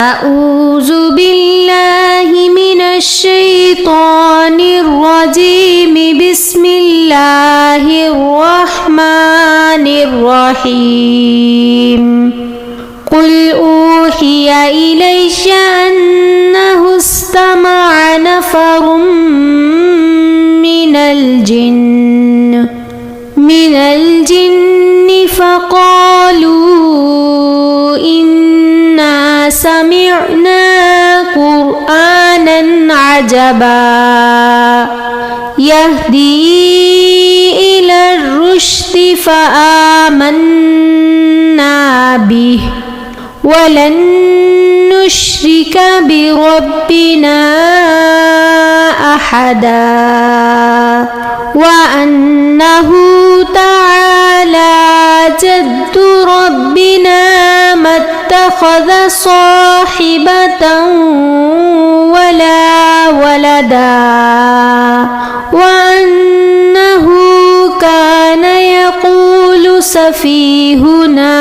أعوذ بالله من الشيطان الرجيم بسم الله الرحمن الرحيم قل أوحي إلي أنه استمع نفر من الجن فقالوا إنا سمعنا قرآنا عجبا يهدي إلى الرشد فآمنا به ولن نشرك بربنا أحدا وأنه تعالى جد ربنا ما اتخذ صاحبة ولا ولدا وأنه كان يقول سفيهنا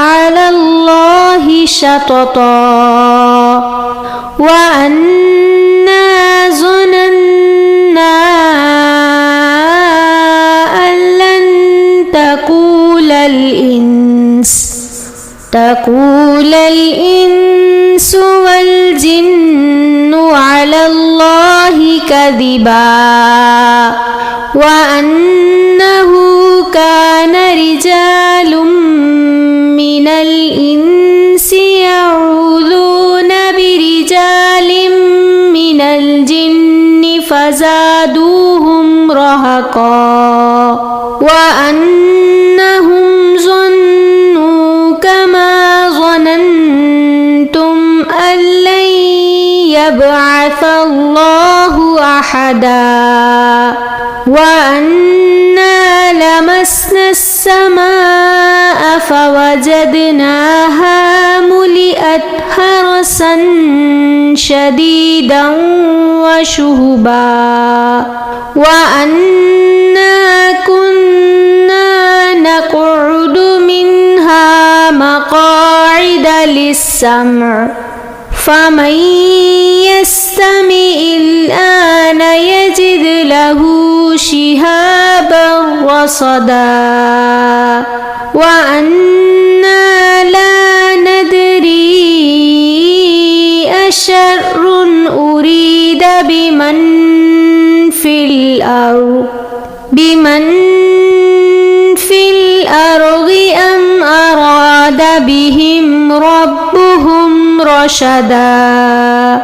على الله شططا وأنا ظننا أن لن تقول الإنس والجن على الله كذبا وأنه كان رجال من الإنس يعوذون برجال من الجن فزادوهم رهقا وأنهم ظنوا كما ظننتم أن لن يبعث الله أحدا وأنا لمسنا السماء فوجدناها ملئت حرسا شديدا وشهبا وأنا كنا نقعد منها مقاعد للسمع فمن يستمع الآن يجد له شهابا رصدا وأنا لا ندري أشر أريد بمن في الأرض أم أراد بهم ربهم رشدا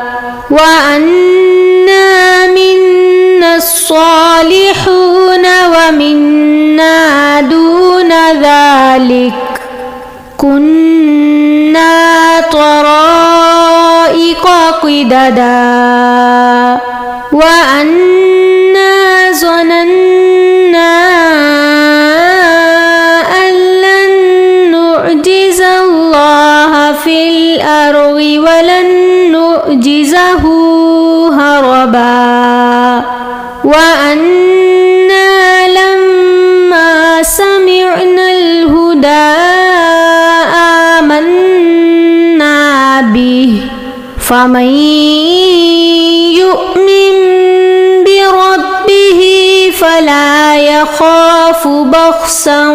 وأنا منا الصالحون ومنا دون ذلك كنا طرائق قددا وأنا ظننا أن لن نعجز الله في الأرض ولن نعجزه هربا وأنا لما سمعنا الهدى آمنا به فمن يؤمن بربه فلا يخاف بخسا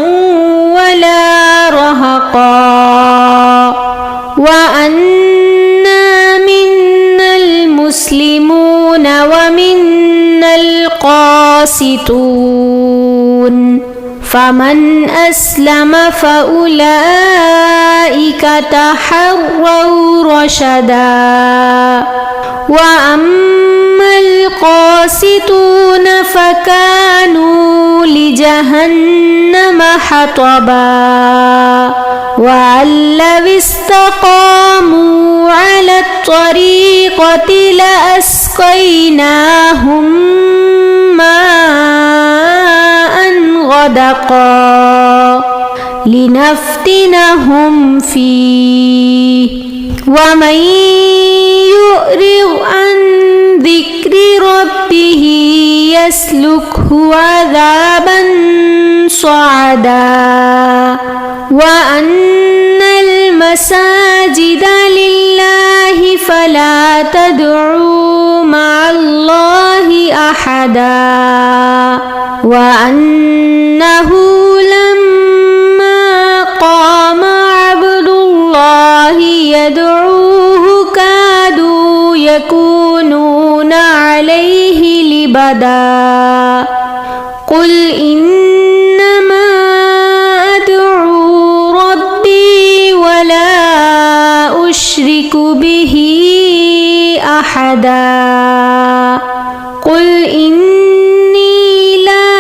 ولا رهقا وأنا منا المسلمون ومنا القاسطون فمن أسلم فأولئك تحروا رشدا وأما القاسطون فكانوا لجهنم حطبا وأن لو استقاموا على الطريقة لأسقيناهم ماء غدقا لنفتنهم فيه ومن يعرض عن ذكر ربه يسلكه عذابا صعدا وأن المساجد لله لا تدعوا مع الله أحدا وأنه لما قام عبد الله يدعوه كادوا يكونون عليه لبدا قل إنما أدعو ربي ولا أشرك به أحدا قل إني لا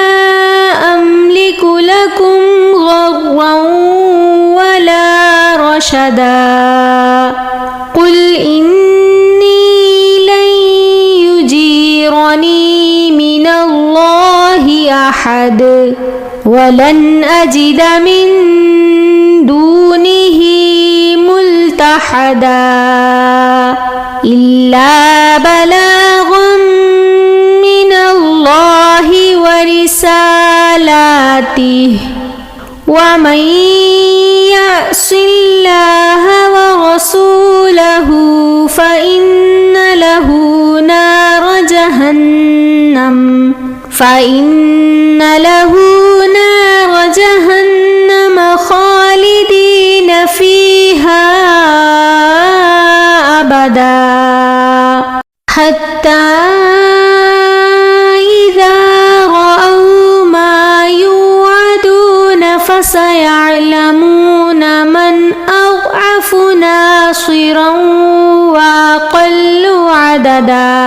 أملك لكم ضرا ولا رشدا قل إني لن يجيرني من الله أحد ولن أجد من دونه ملتحدا إلا بلاغا من الله ورسالاته ومن يعص الله ورسوله فإن له نار جهنم خالدين فيها أبدا حتى إذا رأوا ما يوعدون فسيعلمون من أضعف ناصرا وأقل عددا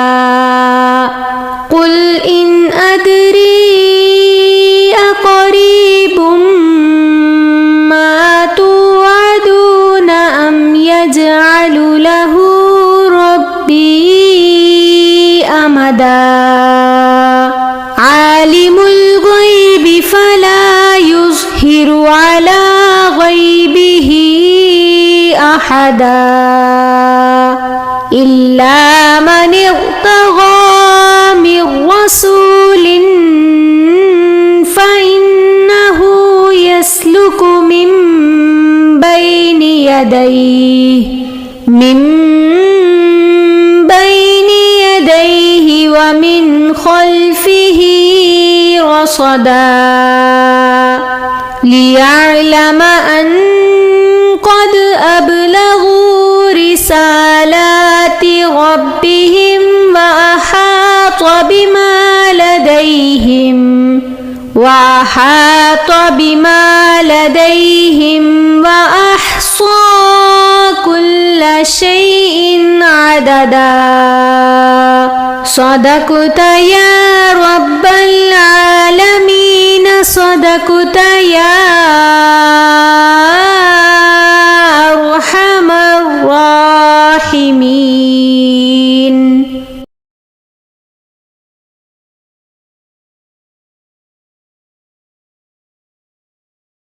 قل إن أدري أقريب ما توعدون أم يجعل له ربي أمدا عالم الغيب فلا يظهر على غيبه أحدا إلا من ارتضى من رسول فإنه يسلك من بين يديه ومن خلفه رصدا ليعلم أن قد أبلغوا رسالات ربهم وأحاط بما لديهم وأحصى كل شيء عددا صدقت يا رب العالمين صدقت